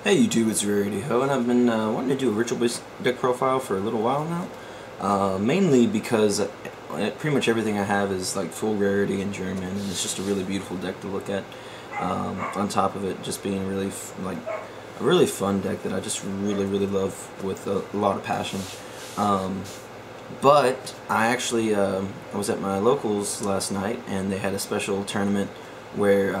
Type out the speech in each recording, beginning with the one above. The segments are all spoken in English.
Hey YouTube, it's Rarity, and I've been wanting to do a ritual-based deck profile for a little while now. Mainly because pretty much everything I have is like full rarity in German, and it's just a really beautiful deck to look at. On top of it, just being really a really fun deck that I just really love with a lot of passion. But I actually I was at my locals last night, and they had a special tournament where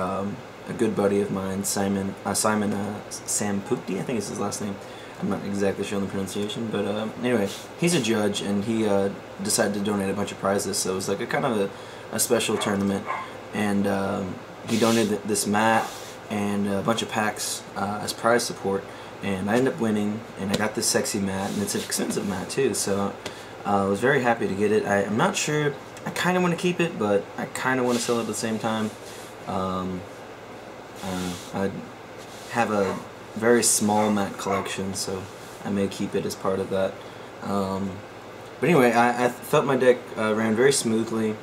a good buddy of mine, Simon Samputi, I think is his last name. I'm not exactly sure on the pronunciation, but anyway, he's a judge, and he decided to donate a bunch of prizes. So it was like a kind of a special tournament, and he donated this mat and a bunch of packs as prize support, and I ended up winning, and I got this sexy mat, and it's an expensive mat too. So I was very happy to get it. I'm not sure. I kind of want to keep it, but I kind of want to sell it at the same time. I have a very small mat collection, so I may keep it as part of that. But anyway, I felt my deck ran very smoothly,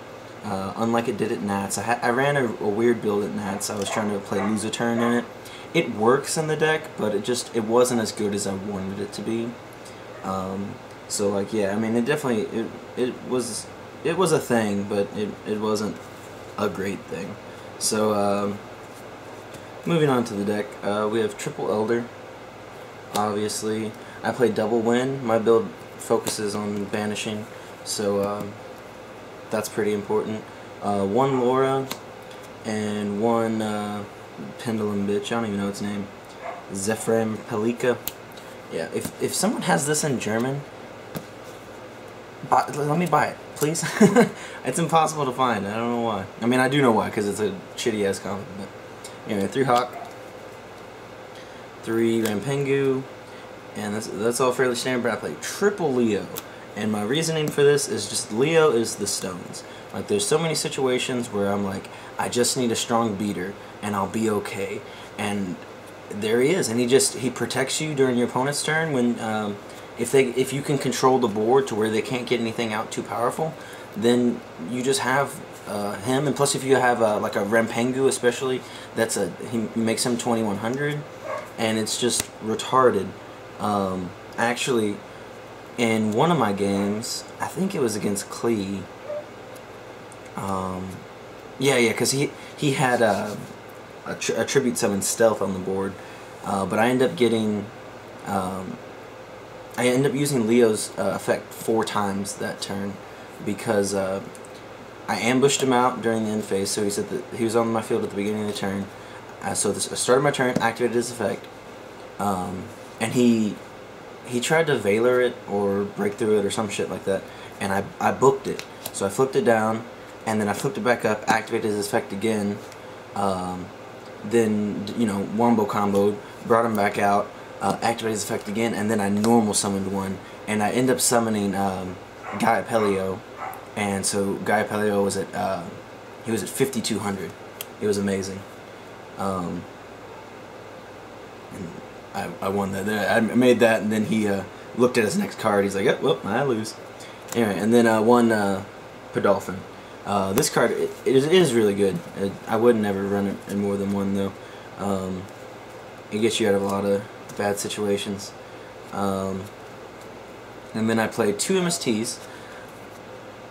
unlike it did at Nats. I ran a weird build at Nats. I was trying to play lose a turn in it. It works in the deck, but it wasn't as good as I wanted it to be. So like, yeah, I mean, it was a thing, but it wasn't a great thing. So moving on to the deck, we have Triple Elder. Obviously, I play Double Win. My build focuses on banishing, so that's pretty important. One Laura and one Pendulum bitch. I don't even know its name. Zephram Pelika. Yeah, if someone has this in German, let me buy it, please. It's impossible to find. I don't know why. I mean, I do know why, because it's a shitty ass comic. But anyway, 3 Hawk, 3 Rampengu, and that's all fairly standard. But I play Triple Leo, and my reasoning for this is just Leo is the stones. Like, there's so many situations where I'm like, I just need a strong beater, and I'll be okay. And there he is, and he protects you during your opponent's turn when. If you can control the board to where they can't get anything out too powerful, then you just have him. And plus, if you have like a Rampengu, especially, he makes him 2100, and it's just retarded. Actually, in one of my games, I think it was against Klee. Yeah, because he had a tribute summon stealth on the board, but I ended up getting. I ended up using Leo's effect 4 times that turn because I ambushed him out during the end phase. So he was on my field at the beginning of the turn. So I started my turn, activated his effect, and he tried to Valor it or break through it or some shit like that, and I booked it. So I flipped it down, and then I flipped it back up, activated his effect again, then wombo comboed, brought him back out. Activated his effect again, and then I normal summoned one, and I end up summoning Gaia Pelio, and so Gaia Pelio was at 5200. It was amazing. And I won that. I made that, and then he looked at his next card. He's like, "Oh, well, I lose." Anyway, and then one Podolphin. This card it is really good. I would never run it in more than one though. It gets you out of a lot of bad situations. And then I played 2 MSTs.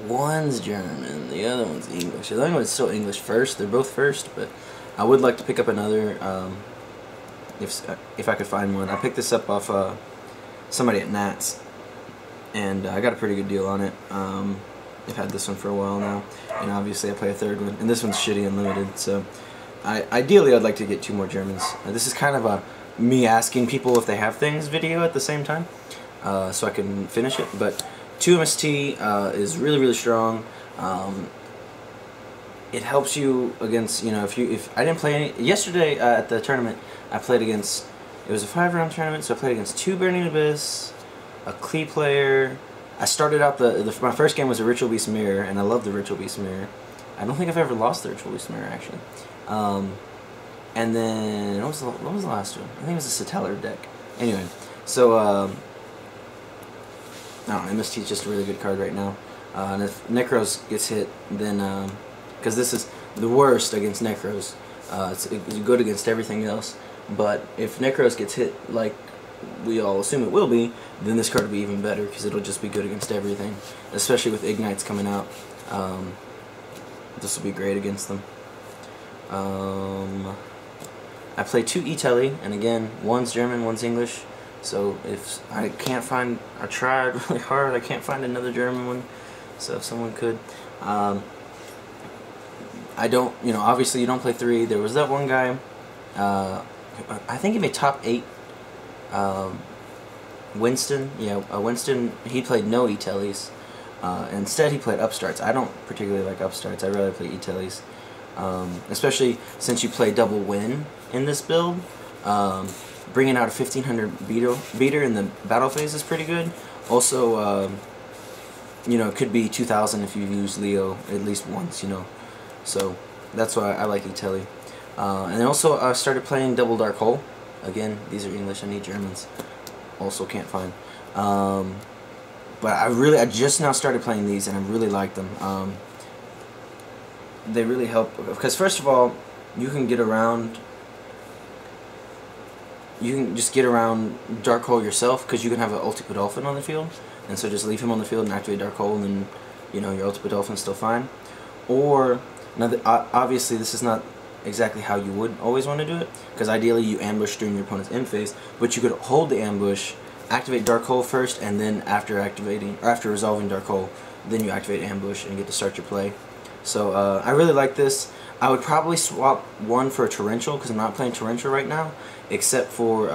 One's German, the other one's English. The other one's still English first. They're both first, but I would like to pick up another if I could find one. I picked this up off somebody at Nats, and I got a pretty good deal on it. I've had this one for a while now, and obviously I play a 3rd one, and this one's shitty and limited. So ideally I'd like to get 2 more Germans. This is kind of a me asking people if they have things video at the same time, so I can finish it. But 2 MST is really strong. It helps you against, if I didn't play any yesterday at the tournament. I played against, it was a 5-round tournament, so I played against 2 Burning Abyss, a Klee player. I started out my first game was a Ritual Beast Mirror, and I love the Ritual Beast Mirror. I don't think I've ever lost the Ritual Beast Mirror actually. And then, what was the last one? I think it was a Satellar deck. Anyway, so, I don't know, MST is just a really good card right now. And if Necros gets hit, then, because this is the worst against Necros. It's good against everything else. But if Necros gets hit like we all assume it will be, then this card will be even better because it'll just be good against everything. Especially with Ignites coming out, this will be great against them. I play 2 Italy, and again, one's German, one's English. So if I can't find, I tried really hard, I can't find another German one. So if someone could, I don't, obviously you don't play 3. There was that one guy, I think he made top 8. Winston, Winston, he played no Italies. Instead he played upstarts. I don't particularly like upstarts, I'd rather play Italies. Especially since you play double win in this build. Bringing out a 1500 beater in the battle phase is pretty good. Also, it could be 2000 if you use Leo at least once, So that's why I like Italy. And then also I started playing double Dark Hole. Again, these are English, I need Germans. Also can't find. But I just now started playing these and I really like them. They really help because first of all, you can get around. You can just get around Dark Hole yourself because you can have an Ultimate Dolphin on the field, and so just leave him on the field and activate Dark Hole, and then your Ultimate Dolphin's still fine. Or now, obviously, this is not exactly how you would always want to do it because ideally you ambush during your opponent's end phase, but you could hold the ambush, activate Dark Hole first, and then after resolving Dark Hole, then you activate ambush and get to start your play. So I really like this. I would probably swap one for a Torrential because I'm not playing Torrential right now, except for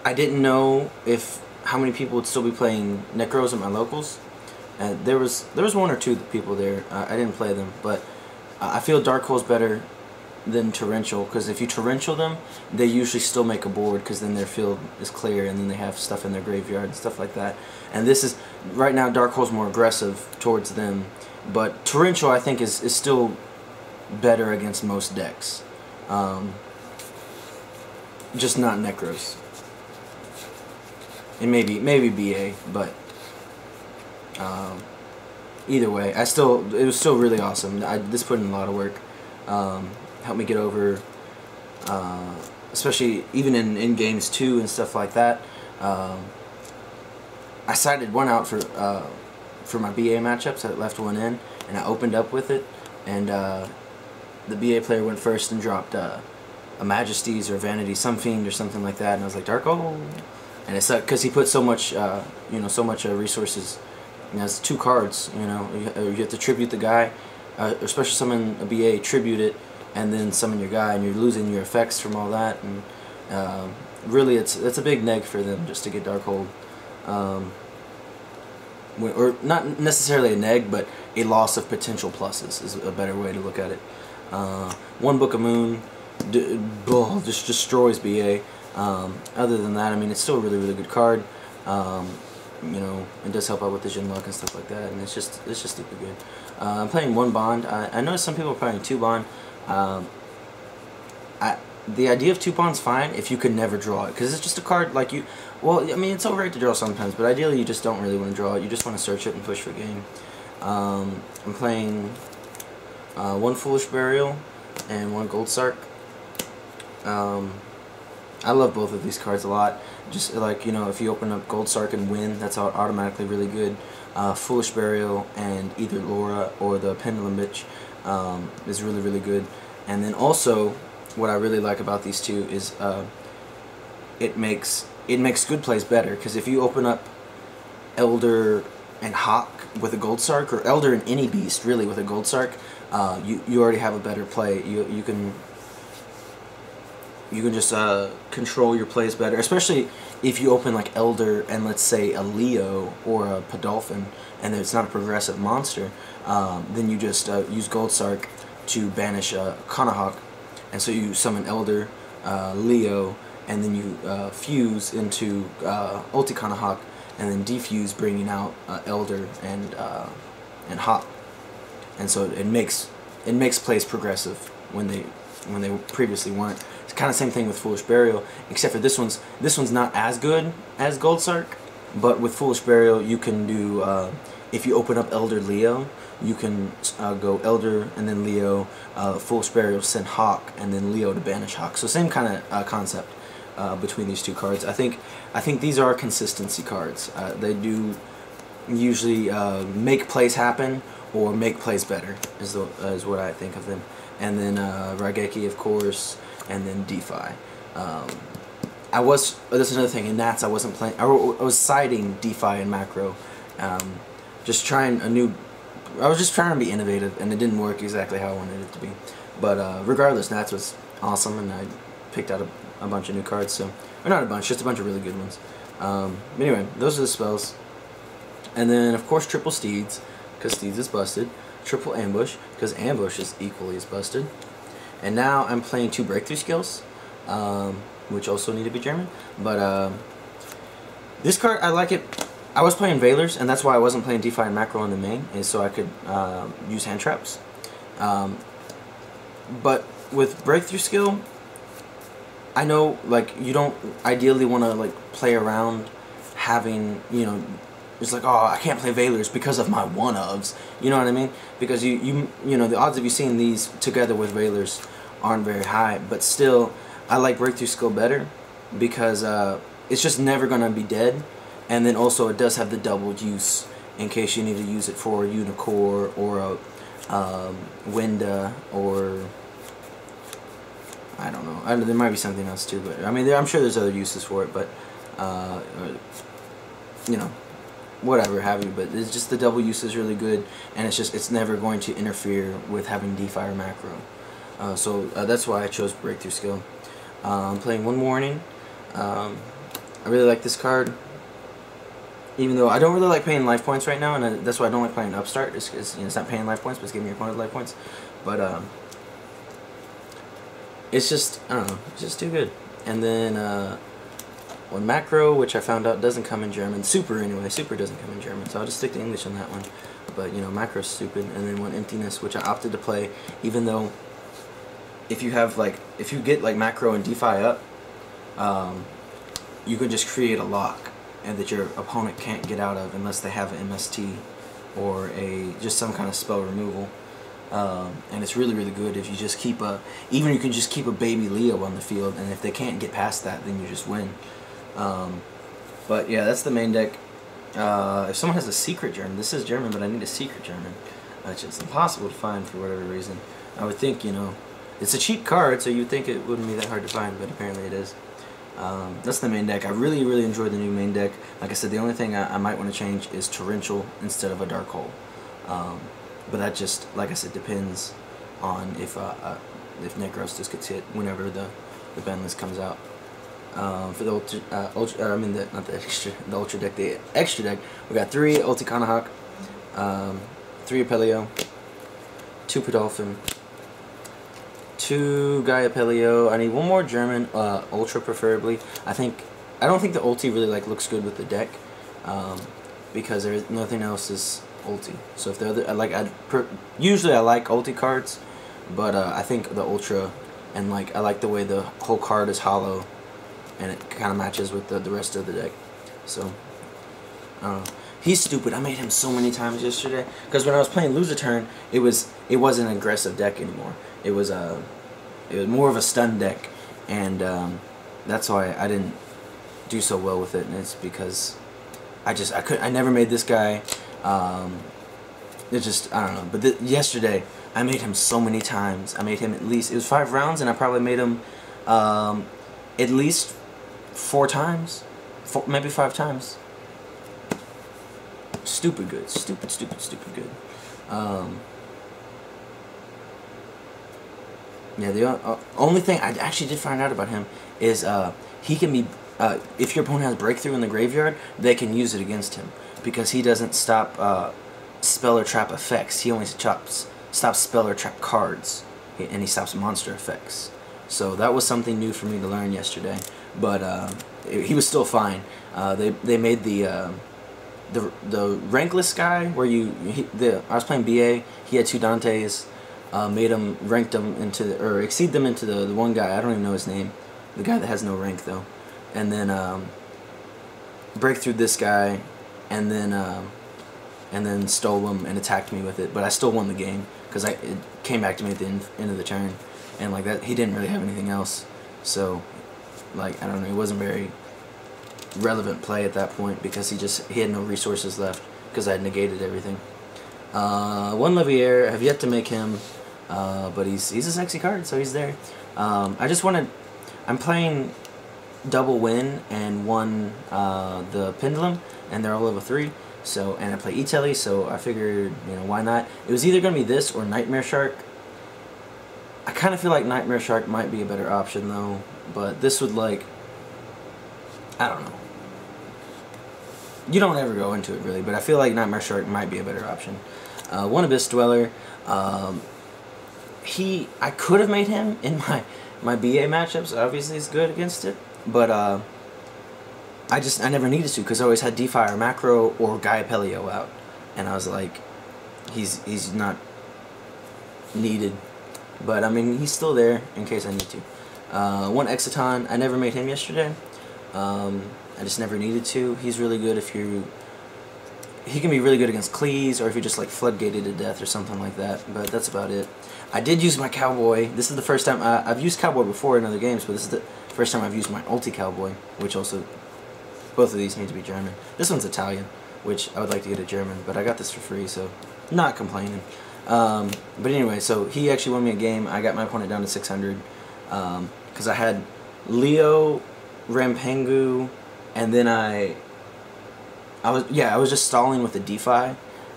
I didn't know how many people would still be playing Necros at my locals. There was 1 or 2 people there. I didn't play them, but I feel Dark Hole's better than Torrential because if you Torrential them, they usually still make a board because then their field is clear and then they have stuff in their graveyard and stuff like that. And this is right now Dark Hole's more aggressive towards them, but Torrential I think is still better against most decks. Just not Necros. And maybe BA, but either way, it was still really awesome. This put in a lot of work. Helped me get over, especially even in games 2 and stuff like that. I sided one out for my BA matchups. I left one in, and I opened up with it, and the BA player went first and dropped a Majesty's or Vanity, some Fiend or something like that, and I was like, Dark Hole, and it sucked because he put so much, so much resources. He has 2 cards, you have to tribute the guy, especially summon a BA, tribute it, and then summon your guy, and you're losing your effects from all that, and really it's a big neg for them just to get Dark Hole. Or not necessarily a neg, but a loss of potential pluses is a better way to look at it. 1 Book of Moon just destroys BA. Other than that, I mean, it's still a really, really good card. It does help out with the Jin Luck and stuff like that, and it's just stupid good. I'm playing 1 Bond. I noticed some people are playing 2 Bond. The idea of 2 Bond's fine if you could never draw it, because it's just a card like you. Well, I mean, it's alright to draw sometimes, but ideally you just don't really want to draw it. You just want to search it and push for game. I'm playing 1 Foolish Burial and 1 Gold Sark. I love both of these cards a lot. Just like, if you open up Gold Sark and win, that's automatically really good. Foolish Burial and either Laura or the Pendulum Bitch is really, really good. And then also, what I really like about these 2 is it makes good plays better. Because if you open up Elder and Hawk with a Gold Sark, or Elder and any beast really with a Gold Sark, you already have a better play. You can just control your plays better, especially if you open like Elder and let's say a Leo or a Podolphin, and it's not a progressive monster. Then you just use Gold Sark to banish Kanahawk, and so you summon Elder, Leo, and then you fuse into Ulti Kanahawk, and then defuse, bringing out Elder and Hawk, and so it makes plays progressive when they previously weren't. It's kind of same thing with Foolish Burial, except for this one's not as good as Gold Sark, but with Foolish Burial you can do if you open up Elder Leo, you can go Elder and then Leo, full spare you'll send Hawk, and then Leo to banish Hawk. So same kind of concept between these two cards. I think these are consistency cards. They do usually make plays happen or make plays better is what I think of them. And then Raigeki, of course, and then DeFi. That's another thing. In Nats, I wasn't playing. I was siding DeFi and macro. Just trying a new. I was just trying to be innovative, and it didn't work exactly how I wanted it to be. But regardless, Nats was awesome, and I picked out a bunch of new cards. So, or not a bunch, just a bunch of really good ones. But anyway, those are the spells. And then, of course, triple Steeds, because Steeds is busted. Triple Ambush, because Ambush is equally as busted. And now I'm playing 2 breakthrough skills, which also need to be German. But this card, I like it. I was playing Veilers, and that's why I wasn't playing DeFi and Macro in the main, is so I could use hand traps. But with breakthrough skill, I know like you don't ideally want to like play around having, you know, it's like, oh, I can't play Veilers because of my one-ofs. You know what I mean? Because you know, the odds of you seeing these together with Veilers aren't very high. But still, I like breakthrough skill better because it's just never gonna be dead. And then also it does have the double use in case you need to use it for a Unicore or a Winda or I don't know. There might be something else too, but I mean, I'm sure there's other uses for it. But you know, whatever have you. But it's just the double use is really good, and it's never going to interfere with having DeFi or macro. So that's why I chose breakthrough skill. I'm playing One Warning. I really like this card. Even though I don't really like paying life points right now, and that's why I don't like playing Upstart, is because, you know, it's not paying life points, but it's giving your opponent life points. But it's just, I don't know, it's just too good. And then one Macro, which I found out doesn't come in German. Super anyway, Super doesn't come in German, so I'll just stick to English on that one. But, you know, Macro's stupid. And then one Emptiness, which I opted to play, even though if you have like, if you get like Macro and DeFi up, you can just create a lock and that your opponent can't get out of unless they have an MST or just some kind of spell removal. And it's really, really good if you just keep even you can just keep a baby Leo on the field, and if they can't get past that, then you just win. But yeah, that's the main deck. If someone has a secret German, this is German, but I need a secret German, which is impossible to find for whatever reason. I would think, you know, it's a cheap card, so you'd think it wouldn't be that hard to find, but apparently it is. That's the main deck. I really, really enjoyed the new main deck. Like I said, the only thing I might want to change is Torrential instead of a Dark Hole. But that just, like I said, depends on if Necros just gets hit whenever the ban list comes out. For the Ultra deck, the extra deck, we got 3 Ulticanahawk, 3 Apelio, 2 Podolphin, 2 Gaia Pelio. I need one more German, Ultra preferably. I don't think the ulti really like looks good with the deck, because there's nothing else is ulti. So if the other, usually I like ulti cards, but I think the Ultra, and like I like the way the whole card is hollow, and it kind of matches with the rest of the deck. So he's stupid. I made him so many times yesterday because when I was playing Lose a Turn, it wasn't an aggressive deck anymore. It was more of a stun deck, and that's why I didn't do so well with it. And it's because I never made this guy. It's just, I don't know. But yesterday I made him so many times. I made him at least, it was 5 rounds, and I probably made him at least 4 times, maybe 5 times. Stupid good, stupid good. Yeah, the only thing I actually did find out about him is he can be, if your opponent has Breakthrough in the graveyard, they can use it against him, because he doesn't stop spell or trap effects. He only stops spell or trap cards, and he stops monster effects. So that was something new for me to learn yesterday. But he was still fine. They made the rankless guy where I was playing BA. He had 2 Dantes. Ranked them into or exceed them into the one guy. I don't even know his name. The guy that has no rank though. And then break through this guy, and then and then stole him and attacked me with it. But I still won the game because it came back to me at the end of the turn, and like that, he didn't really have anything else. So, like, I don't know, it wasn't very relevant play at that point because he had no resources left because I had negated everything. One Levier, I have yet to make him, but he's a sexy card, so he's there. I'm playing double win and one the pendulum, and they're all level 3. So, and I play E-Telly, so I figured, you know, why not? It was either gonna be this or Nightmare Shark. I kind of feel like Nightmare Shark might be a better option though, but this would, like, I don't know. You don't ever go into it really, but I feel like Nightmare Shark might be a better option. One Abyss Dweller. I could have made him in my BA matchups. Obviously, he's good against it, but I never needed to because I always had D-Fire, Macro, or Gaia Pelio out, and I was like, he's not needed, but I mean he's still there in case I need to. One Exciton. I never made him yesterday. I just never needed to. He's really good if he can be really good against Cleese, or if you're just like floodgated to death or something like that, but that's about it. I did use my Cowboy. This is the first time, I've used Cowboy before in other games, but this is the first time I've used my ulti Cowboy, which also, both of these need to be German. This one's Italian, which I would like to get a German, but I got this for free, so not complaining. But anyway, so he actually won me a game. I got my opponent down to 600, because I had Leo, Rampengu, and then I was just stalling with the DeFi.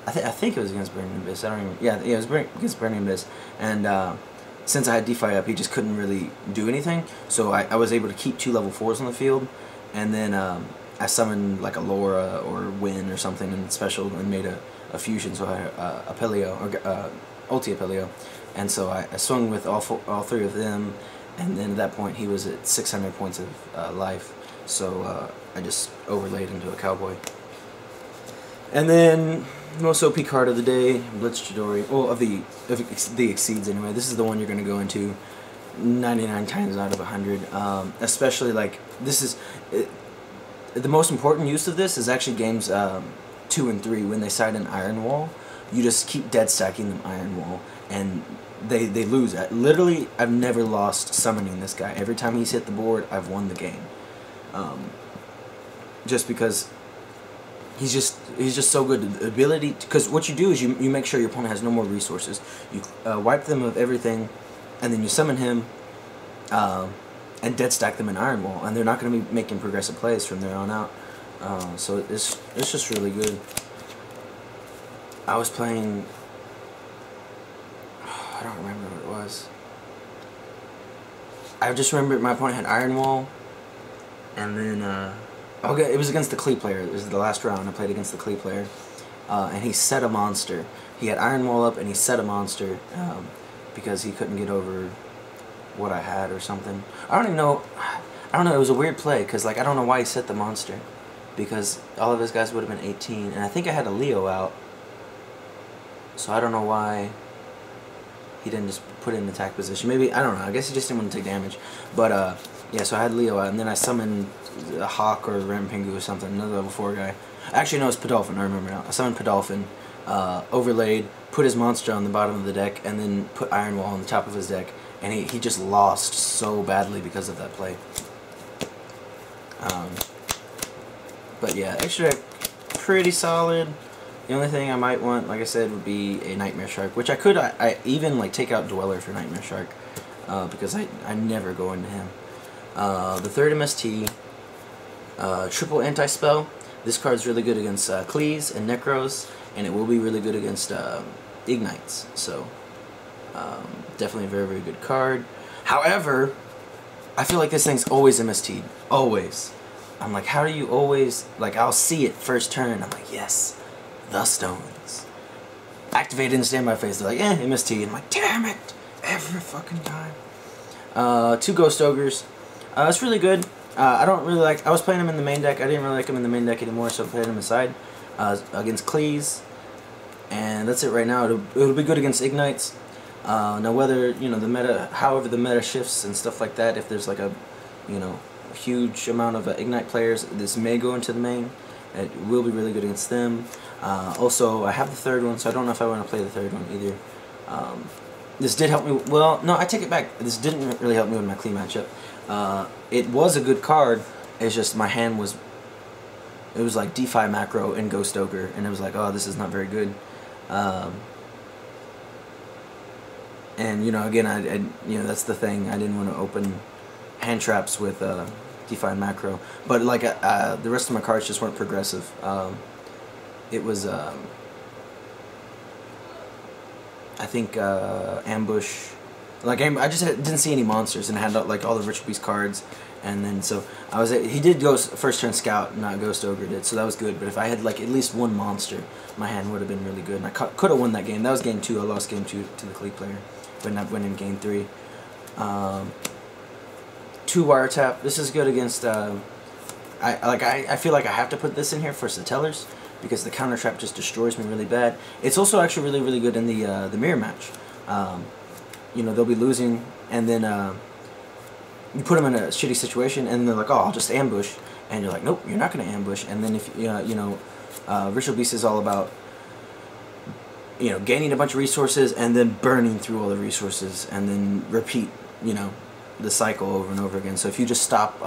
I think it was against Burning Abyss. I don't even. Yeah, it was against Burning Abyss. And since I had DeFi up, he just couldn't really do anything. So I was able to keep 2 level 4s on the field, and then I summoned like a Laura or Win or something and special and made a fusion. So I a Pelio or ulti Pelio, and so I swung with all 3 of them, and then at that point he was at 600 points of life. So I just overlaid into a Cowboy. And then most OP card of the day, Blitz Chidori. Well, of the Exceeds anyway. This is the one you're going to go into 99 times out of 100. Especially like this is the most important use of this is actually games 2 and 3 when they side an Iron Wall. You just keep dead stacking them Iron Wall, and they lose. Literally, I've never lost summoning this guy. Every time he's hit the board, I've won the game. Just because he's just so good. The ability, because what you do is you make sure your opponent has no more resources. You wipe them of everything, and then you summon him, and dead stack them in Iron Wall, and they're not going to be making progressive plays from there on out. So it's just really good. I was playing. I don't remember what it was. I just remember my opponent had Iron Wall, and then okay, it was against the Klee player. It was the last round I played against the Klee player, and he set a monster. He had Iron Wall up, and he set a monster because he couldn't get over what I had or something. I don't even know. I don't know. It was a weird play because like I don't know why he set the monster, because all of his guys would have been 18, and I think I had a Leo out, so I don't know why he didn't just put it in attack position. Maybe, I don't know. I guess he just didn't want to take damage. But yeah, so I had Leo out, and then I summoned a Hawk or a Rampingu or something, another level 4 guy. Actually, no, it's Podolphin. I remember now. I summoned Podolphin, overlaid, put his monster on the bottom of the deck, and then put Iron Wall on the top of his deck, and he just lost so badly because of that play. But yeah, extra deck, pretty solid. The only thing I might want, like I said, would be a Nightmare Shark, which I could I even like take out Dweller for Nightmare Shark, because I never go into him. The third MST, triple anti-spell. This card's really good against Cleese and Necros, and it will be really good against Ignites. So definitely a very, very good card. However, I feel like this thing's always MST'd. Always. I'm like, how do you always, like, I'll see it first turn, I'm like, yes, the stones. Activated in standby phase, they're like, MST, and I'm like, damn it, every fucking time. 2 Ghost Ogres. It's really good. I don't really like, I was playing him in the main deck, I didn't really like him in the main deck anymore, so I played him aside, against Cleese, and that's it right now. It'll be good against Ignites. Now whether, you know, the meta, however the meta shifts and stuff like that, if there's like a, you know, huge amount of Ignite players, this may go into the main, It will be really good against them. Also, I have the third one, so I don't know if I want to play the third one either. This did help me. Well, no, I take it back. This didn't really help me with my clean matchup. It was a good card. It's just my hand was. It was like D5 macro and Ghost Ogre, and it was like, oh, this is not very good. And you know, again, I you know, that's the thing. I didn't want to open hand traps with D5 macro, but like the rest of my cards just weren't progressive. It was I think ambush. Like I just didn't see any monsters, and I had like all the Ritual Beast cards, and then so I was. He did go first turn scout, not Ghost Ogre did, so that was good. But if I had like at least one monster, my hand would have been really good, and I could have won that game. That was game 2. I lost game 2 to the Cleat player, but not winning game 3. 2 wiretap. This is good against. I feel like I have to put this in here for Satellars because the counter trap just destroys me really bad. It's also actually really good in the mirror match. You know, they'll be losing, and then you put them in a shitty situation, and they're like, oh, I'll just ambush, and you're like, nope, you're not going to ambush. And then if you know, Ritual Beast is all about, you know, gaining a bunch of resources and then burning through all the resources, and then repeat, you know, the cycle over and over again. So if you just stop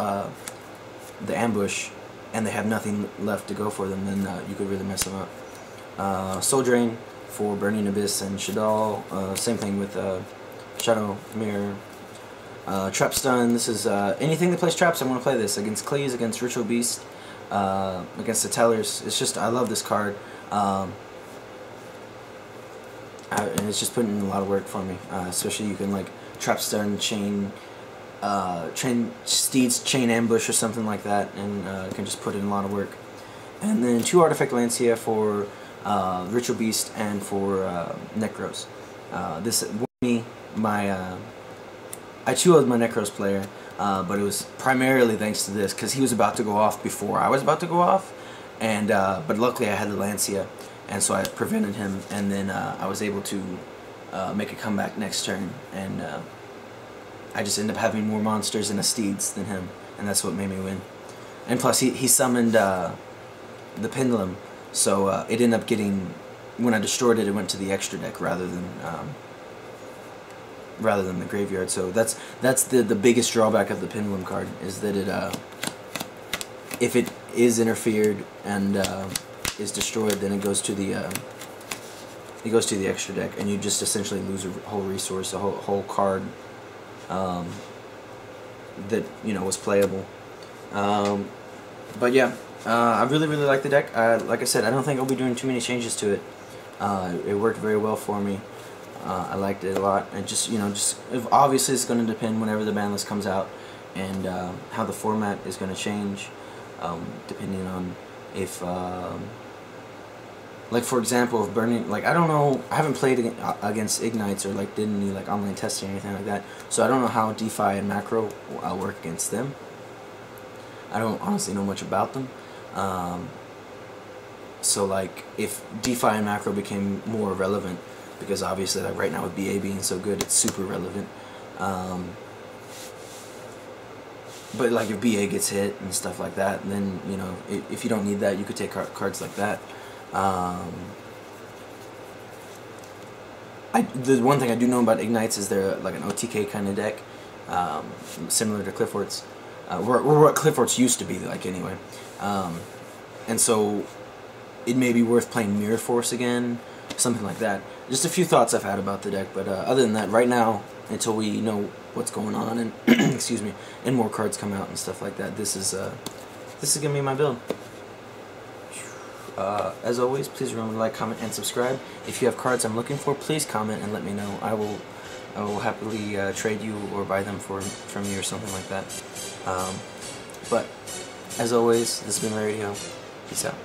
the ambush and they have nothing left to go for them, then you could really mess them up. Soul Drain for Burning Abyss and Shadal. Same thing with Shadow Mirror. Trap Stun. This is anything that plays traps. I'm going to play this against Cleese, against Ritual Beast, against the Tellers. It's just, I love this card. And it's just putting in a lot of work for me. Especially you can like Trap Stun, chain Steed's Chain Ambush or something like that, and you can just put in a lot of work. And then 2 Artifact Lancia for Ritual Beast and for Necros. This me my I 2-0'd my Necros player, but it was primarily thanks to this, because he was about to go off before I was about to go off, and but luckily I had the Lancia, and so I prevented him, and then I was able to make a comeback next turn, and I just ended up having more monsters and a Steeds than him, and that's what made me win. And plus he summoned the Pendulum, so it ended up getting, when I destroyed it, it went to the extra deck rather than the graveyard. So that's the biggest drawback of the Pendulum card, is that it if it is interfered and is destroyed, then it goes to the extra deck, and you just essentially lose a whole resource, a whole card that, you know, was playable. But yeah, I really like the deck. Like I said, I don't think I'll be doing too many changes to it. It worked very well for me. I liked it a lot, and just, you know, obviously it's going to depend whenever the ban list comes out, and how the format is going to change, depending on if, like for example, if burning, like I don't know, I haven't played against Ignites or like did any like online testing or anything like that, so I don't know how DeFi and Macro work against them. I don't honestly know much about them. So like if DeFi and Macro became more relevant, because obviously like right now with BA being so good, it's super relevant. But like if BA gets hit and stuff like that, then, you know, if you don't need that, you could take cards like that. The one thing I do know about Ignites is they're like an OTK kind of deck, similar to Clifford's, or what Clifford's used to be like anyway. And so it may be worth playing Mirror Force again, something like that. Just a few thoughts I've had about the deck, but other than that, right now, until we know what's going on and excuse me, and more cards come out and stuff like that, this is gonna be my build. As always, please remember to like, comment, and subscribe. If you have cards I'm looking for, please comment and let me know. I will happily trade you or buy them from you or something like that. But as always, this has been Rarity. Peace out.